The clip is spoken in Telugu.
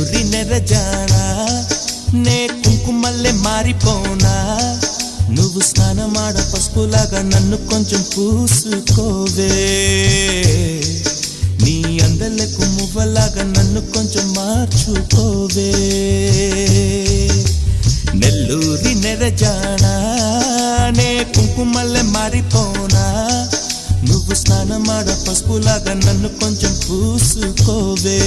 నెల్లూరి నెరజానా నే కుంకుమల్లే మారిపోనా నువ్వు స్నానమాడ పసుపులాగా నన్ను కొంచెం పూసుకోవే నీ అందలకు మువ్వలాగా నన్ను కొంచెం మార్చుకోవే నెల్లూరి నెరజానా నే కుంకుమల్లే మారిపోనా నువ్వు స్నానమాడ పసుపులాగా నన్ను కొంచెం పూసుకోవే